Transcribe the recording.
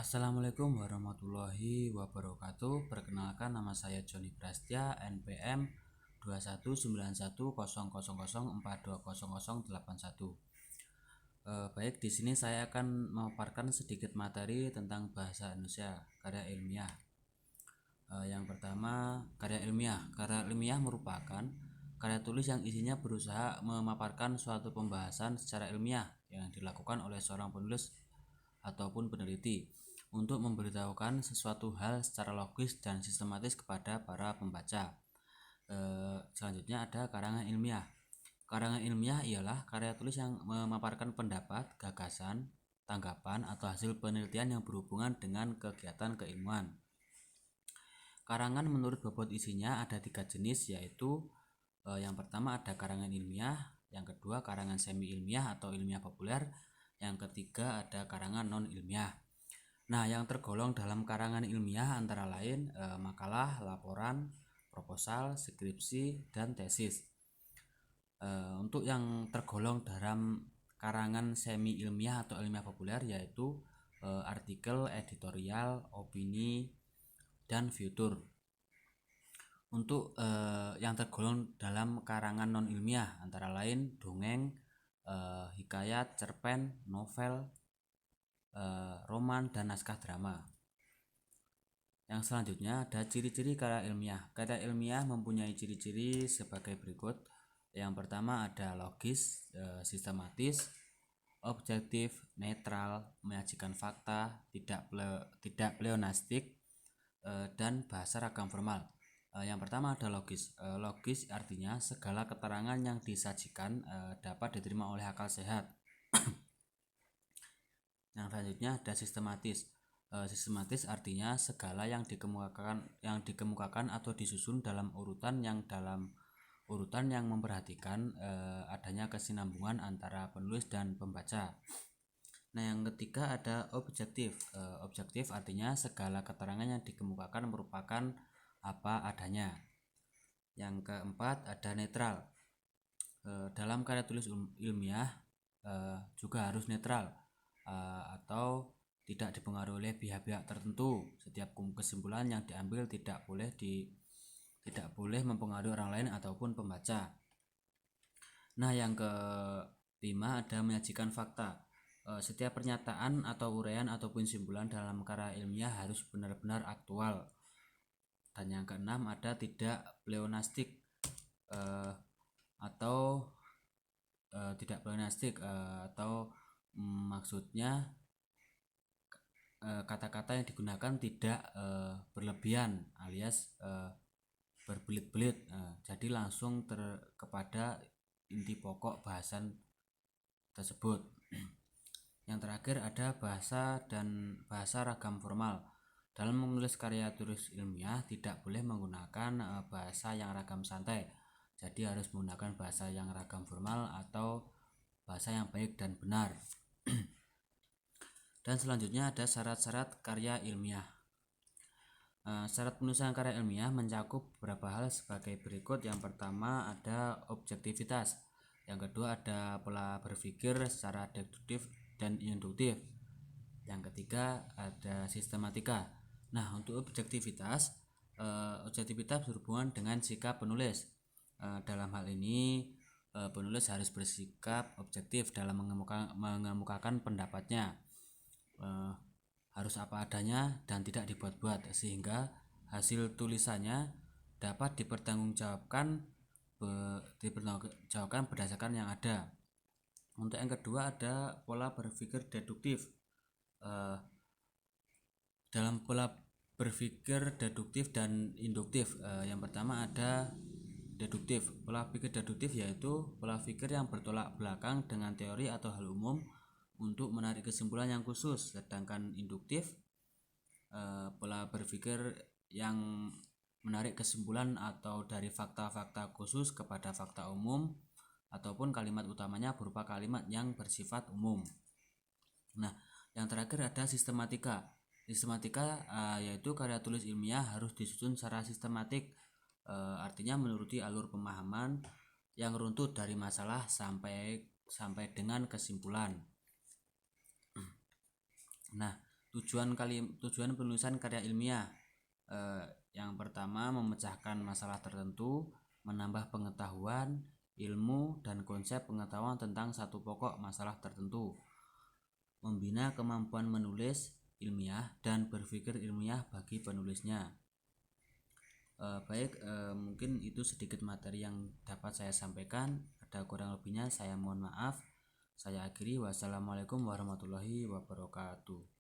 Assalamualaikum warahmatullahi wabarakatuh. Perkenalkan, nama saya Joni Prastya, NPM 21910004200081. Baik, di sini saya akan memaparkan sedikit materi tentang bahasa Indonesia, karya ilmiah. Yang pertama, karya ilmiah. Karya ilmiah merupakan karya tulis yang isinya berusaha memaparkan suatu pembahasan secara ilmiah yang dilakukan oleh seorang penulis ataupun peneliti untuk memberitahukan sesuatu hal secara logis dan sistematis kepada para pembaca. Selanjutnya ada karangan ilmiah. Karangan ilmiah ialah karya tulis yang memaparkan pendapat, gagasan, tanggapan, atau hasil penelitian yang berhubungan dengan kegiatan keilmuan. Karangan menurut bobot isinya ada 3 jenis, yaitu yang pertama ada karangan ilmiah, yang kedua karangan semi ilmiah atau ilmiah populer, yang ketiga ada karangan non ilmiah. Nah, yang tergolong dalam karangan ilmiah antara lain makalah, laporan, proposal, skripsi, dan tesis. Untuk yang tergolong dalam karangan semi ilmiah atau ilmiah populer yaitu artikel, editorial, opini, dan futur. Untuk yang tergolong dalam karangan non ilmiah antara lain dongeng, hikayat, cerpen, novel, roman, dan naskah drama. Yang selanjutnya ada ciri-ciri karya ilmiah. Karya ilmiah mempunyai ciri-ciri sebagai berikut. Yang pertama ada logis, sistematis, objektif, netral, menyajikan fakta, tidak pleonastik, dan bahasa ragam formal. Yang pertama ada logis. Logis artinya segala keterangan yang disajikan dapat diterima oleh akal sehat. Yang selanjutnya ada sistematis. Sistematis artinya segala yang dikemukakan atau disusun dalam urutan yang memperhatikan adanya kesinambungan antara penulis dan pembaca. Nah, yang ketiga ada objektif. Objektif artinya segala keterangan yang dikemukakan merupakan apa adanya. Yang keempat ada netral. Dalam karya tulis ilmiah juga harus netral atau tidak dipengaruhi oleh pihak-pihak tertentu. Setiap kesimpulan yang diambil tidak boleh mempengaruhi orang lain ataupun pembaca. Nah, yang kelima ada menyajikan fakta. Setiap pernyataan atau uraian ataupun simpulan dalam karya ilmiah harus benar-benar aktual. Dan yang keenam ada tidak pleonastik atau maksudnya kata-kata yang digunakan tidak berlebihan alias berbelit-belit, jadi langsung kepada inti pokok bahasan tersebut. Yang terakhir ada bahasa ragam formal. Dalam menulis karya tulis ilmiah tidak boleh menggunakan bahasa yang ragam santai, jadi harus menggunakan bahasa yang ragam formal atau bahasa yang baik dan benar. Dan selanjutnya ada syarat-syarat karya ilmiah. Syarat penulisan karya ilmiah mencakup beberapa hal sebagai berikut. Yang pertama ada objektivitas. Yang kedua ada pola berpikir secara deduktif dan induktif. Yang ketiga ada sistematika. Nah, untuk objektivitas berhubungan dengan sikap penulis. Dalam hal ini penulis harus bersikap objektif dalam mengemukakan pendapatnya, harus apa adanya dan tidak dibuat-buat, sehingga hasil tulisannya dapat dipertanggungjawabkan berdasarkan yang ada. Untuk yang kedua ada pola berpikir deduktif. Dalam pola berpikir deduktif dan induktif, yang pertama ada deduktif. Pola pikir deduktif yaitu pola pikir yang bertolak belakang dengan teori atau hal umum untuk menarik kesimpulan yang khusus. Sedangkan induktif pola berpikir yang menarik kesimpulan atau dari fakta-fakta khusus kepada fakta umum ataupun kalimat utamanya berupa kalimat yang bersifat umum. Nah, yang terakhir ada sistematika. Sistematika yaitu karya tulis ilmiah harus disusun secara sistematik, artinya menuruti alur pemahaman yang runtut dari masalah sampai dengan kesimpulan. Nah, tujuan penulisan karya ilmiah. Yang pertama, memecahkan masalah tertentu, menambah pengetahuan, ilmu, dan konsep pengetahuan tentang satu pokok masalah tertentu, membina kemampuan menulis ilmiah dan berpikir ilmiah bagi penulisnya. Mungkin itu sedikit materi yang dapat saya sampaikan. Ada kurang lebihnya saya mohon maaf. Saya akhiri. Wassalamualaikum warahmatullahi wabarakatuh.